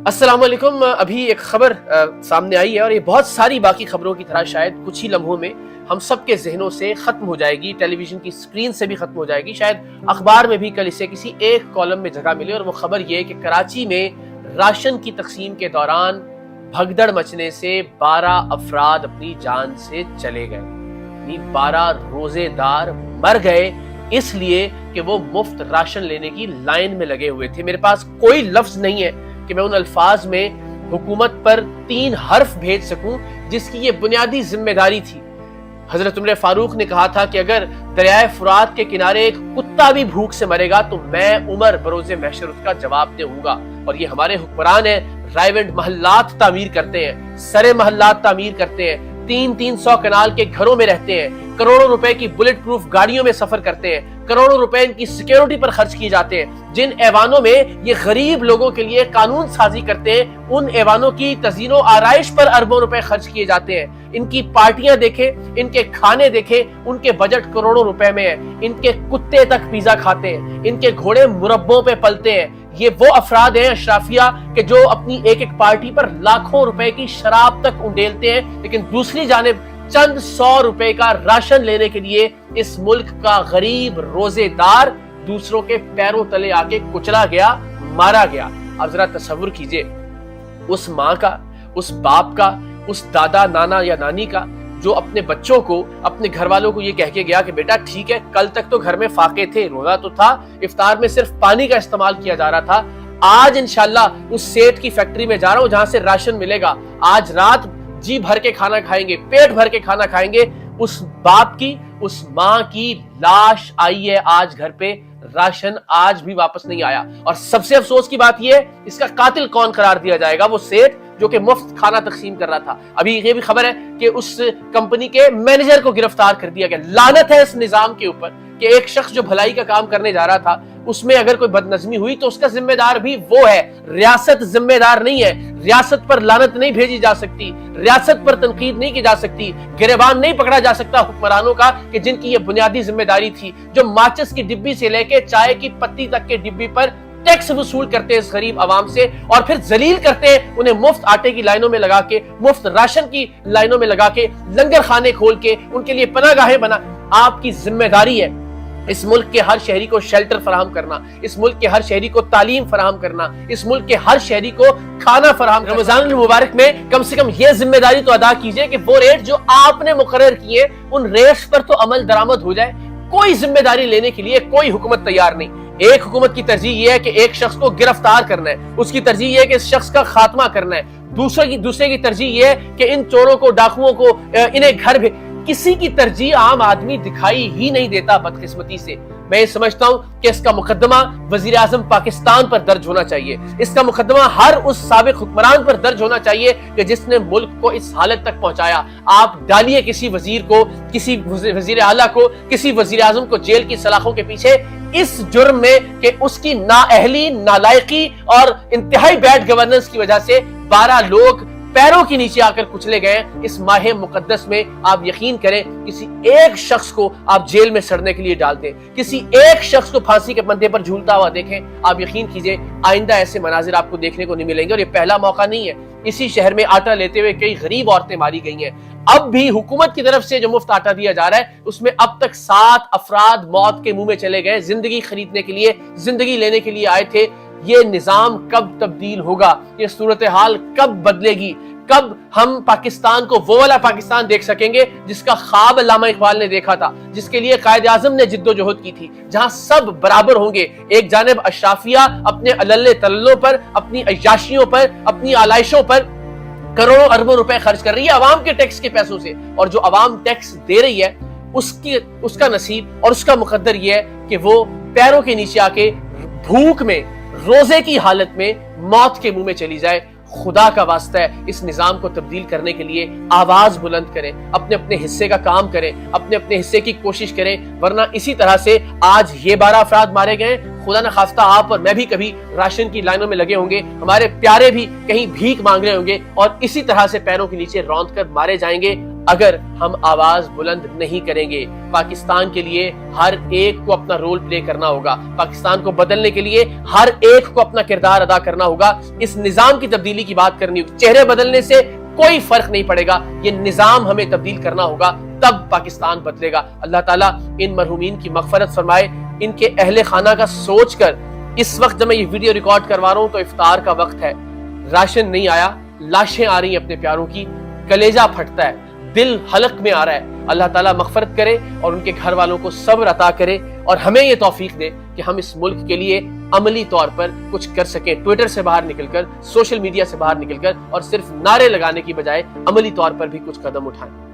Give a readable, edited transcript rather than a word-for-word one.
السلام علیکم. ابھی ایک خبر سامنے آئی ہے اور یہ بہت ساری باقی خبروں کی طرح شاید کچھ ہی لمحوں میں ہم سب کے ذہنوں سے ختم ہو جائے گی، ٹیلی ویژن کی سکرین سے بھی ختم ہو جائے گی. شاید اخبار میں بھی کل اسے کسی ایک کالم میں جگہ ملے، اور وہ خبر یہ کہ کراچی میں راشن کی تقسیم کے دوران بھگدڑ مچنے سے 12 افراد اپنی جان سے چلے گئے. 12 روزے دار مر گئے اس لیے کہ وہ مفت راشن لینے کی لائن میں لگے ہوئے تھے. میرے پاس کوئی لفظ نہیں ہے کہ میں ان الفاظ میں حکومت پر 3 حرف بھیج سکوں جس کی یہ بنیادی ذمہ داری تھی. حضرت عمر فاروق نے کہا تھا کہ اگر دریائے فرات کے کنارے ایک کتا بھی بھوک سے مرے گا تو میں عمر بروز محشر اس کا جواب دوں گا. اور یہ ہمارے حکمران ہیں، رائیونڈ محلات تعمیر کرتے ہیں، سرے محلات تعمیر کرتے ہیں، 300 کنال کے گھروں میں رہتے ہیں، کروڑوں روپے کی بلٹ پروف گاڑیوں میں سفر کرتے ہیں، کروڑوں روپے ان کی سیکیورٹی پر خرچ کیے جاتے ہیں. جن ایوانوں میں یہ غریب لوگوں کے لیے قانون سازی کرتے ہیں ان ایوانوں کی تزئین و آرائش پر اربوں روپے خرچ کیے جاتے ہیں. ان کی پارٹیاں دیکھیں، ان کے کھانے دیکھیں، ان کے بجٹ کروڑوں روپے میں ہے. ان کے کتے تک پیزا کھاتے ہیں، ان کے گھوڑے مربوں پہ پلتے ہیں. یہ وہ افراد ہیں اشرافیہ کہ جو اپنی ایک پارٹی پر لاکھوں روپے کی شراب تک انڈیلتے ہیں، لیکن دوسری جانب چند 100 روپے کا راشن لینے کے لیے اس ملک کا غریب روزے دار دوسروں کے پیروں تلے آ کے کچلا گیا، مارا گیا. اب ذرا تصور کیجئے اس ماں کا، اس باپ کا، اس دادا نانا یا نانی کا جو اپنے بچوں کو، اپنے گھر والوں کو یہ کہہ کے گیا کہ بیٹا ٹھیک ہے، کل تک تو گھر میں فاقے تھے، روزہ تو تھا، افطار میں صرف پانی کا استعمال کیا جا رہا تھا، آج انشاءاللہ اس سیٹ کی فیکٹری میں جا رہا ہوں جہاں سے راشن ملے گا، آج رات جی بھر کے کھانا کھائیں گے، پیٹ بھر کے کھانا کھائیں گے. اس باپ کی، اس ماں کی لاش آئی ہے آج گھر پہ، راشن آج بھی واپس نہیں آیا. اور سب سے افسوس کی بات یہ ہے اس کا قاتل کون قرار دیا جائے گا؟ وہ سیٹ جو کہ مفت کھانا تقسیم کر رہا تھا. ابھی یہ بھی خبر ہے کہ اس کمپنی کے مینیجر کو گرفتار کر دیا گیا. لعنت ہے اس نظام کے اوپر کہ ایک شخص جو بھلائی کا کام کرنے جا رہا تھا اس میں اگر کوئی بدنظمی ہوئی تو اس کا ذمہ دار بھی وہ ہے، ریاست ذمہ دار نہیں ہے. ریاست پر لعنت نہیں بھیجی جا سکتی، ریاست پر تنقید نہیں کی جا سکتی، گریبان نہیں پکڑا جا سکتا حکمرانوں کا کہ جن کی یہ بنیادی ذمہ داری تھی، جو ماچس کی ڈبی سے لے کے چائے کی پتی تک کے ڈبی پر ٹیکس وصول کرتے ہیں اس غریب عوام سے، اور پھر ذلیل کرتے ہیں انہیں مفت آٹے کی لائنوں میں لگا کے، مفت راشن کی لائنوں میں لگا کے، لنگر خانے کھول کے ان کے لیے پناہ گاہیں بنا. آپ کی ذمہ داری ہے اس ملک کے ہر شہری کو شیلٹر فراہم کرنا، اس ملک کے ہر شہری کو تعلیم فراہم کرنا، اس ملک کے ہر شہری کو کھانا فراہم کرنا. رمضان المبارک میں کم سے کم یہ ذمہ داری تو ادا کیجئے کہ وہ ریٹ جو آپ نے مقرر کیے ان ریٹس پر تو عمل درآمد ہو جائے. کوئی ذمہ داری لینے کے لیے کوئی حکومت تیار نہیں. ایک حکومت کی ترجیح یہ ہے کہ ایک شخص کو گرفتار کرنا ہے، اس کی ترجیح یہ ہے کہ اس شخص کا خاتمہ کرنا ہے. دوسرے کی ترجیح یہ ہے کہ ان چوروں کو، ڈاکوؤں کو انہیں گھر بھیج. کسی کی ترجیح عام آدمی دکھائی ہی نہیں دیتا بدقسمتی سے. میں یہ سمجھتا ہوں کہ اس کا مقدمہ وزیر اعظم پاکستان پر درج ہونا چاہیے. اس کا مقدمہ ہر اس سابق حکمران پر درج ہونا چاہیے کہ جس نے ملک کو اس حالت تک پہنچایا. آپ ڈالیے کسی وزیر کو، کسی وزیر اعلیٰ کو، کسی وزیر اعظم کو جیل کی سلاخوں کے پیچھے اس جرم میں کہ اس کی نااہلی، نالائقی اور انتہائی بیڈ گورننس کی وجہ سے 12 لوگ پیروں کے نیچے آ کر کچلے گئے. اس ماہ مقدس میں آپ یقین کریں کسی ایک شخص کو آپ جیل میں سڑنے کے لیے ڈال دیں، کسی ایک شخص کو پھانسی کے پندے پر جھولتا ہوا دیکھیں، آپ یقین کیجئے آئندہ ایسے مناظر آپ کو دیکھنے کو نہیں ملیں گے. اور یہ پہلا موقع نہیں ہے. اسی شہر میں آٹا لیتے ہوئے کئی غریب عورتیں ماری گئی ہیں. اب بھی حکومت کی طرف سے جو مفت آٹا دیا جا رہا ہے اس میں اب تک 7 افراد موت کے منہ میں چلے گئے. زندگی خریدنے کے لیے، زندگی لینے کے لیے آئے تھے. یہ نظام کب تبدیل ہوگا؟ یہ صورتحال کب بدلے گی؟ کب ہم پاکستان کو وہ والا پاکستان دیکھ سکیں گے جس کا خواب علامہ اقبال نے دیکھا تھا، جس کے لیے قائد اعظم نے جد و جہد کی تھی، جہاں سب برابر ہوں گے؟ ایک جانب اشرافیہ اپنے علل تللوں پر، اپنی عیاشیوں پر، اپنی آلائشوں پر کروڑوں اربوں روپے خرچ کر رہی ہے عوام کے ٹیکس کے پیسوں سے، اور جو عوام ٹیکس دے رہی ہے اس کا نصیب اور اس کا مقدر یہ ہے کہ وہ پیروں کے نیچے آ کے بھوک میں، روزے کی حالت میں موت کے منہ میں چلی جائے. خدا کا واسطہ ہے اس نظام کو تبدیل کرنے کے لیے آواز بلند کریں، اپنے اپنے حصے کا کام کریں، اپنے اپنے حصے کی کوشش کریں، ورنہ اسی طرح سے آج یہ 12 افراد مارے گئے، خدا نہ خواستہ آپ اور میں بھی کبھی راشن کی لائنوں میں لگے ہوں گے، ہمارے پیارے بھی کہیں بھیک مانگ رہے ہوں گے اور اسی طرح سے پیروں کے نیچے روند کر مارے جائیں گے. اگر ہم آواز بلند نہیں کریں گے، پاکستان کے لیے ہر ایک کو اپنا رول پلے کرنا ہوگا، پاکستان کو بدلنے کے لیے ہر ایک کو اپنا کردار ادا کرنا ہوگا، اس نظام کی تبدیلی کی بات کرنی ہوگی۔ چہرے بدلنے سے کوئی فرق نہیں پڑے گا، یہ نظام ہمیں تبدیل کرنا ہوگا، تب پاکستان بدلے گا۔ اللہ تعالیٰ ان مرحومین کی مغفرت فرمائے۔ ان کے اہل خانہ کا سوچ کر اس وقت جب میں یہ ویڈیو ریکارڈ کروا رہا ہوں تو افطار کا وقت ہے، راشن نہیں آیا، لاشیں آ رہی ہیں اپنے پیاروں کی، کلیجہ پھٹتا ہے، دل حلق میں آ رہا ہے۔ اللہ تعالیٰ مغفرت کرے اور ان کے گھر والوں کو صبر عطا کرے اور ہمیں یہ توفیق دے کہ ہم اس ملک کے لیے عملی طور پر کچھ کر سکیں، ٹویٹر سے باہر نکل کر، سوشل میڈیا سے باہر نکل کر، اور صرف نعرے لگانے کی بجائے عملی طور پر بھی کچھ قدم اٹھائیں۔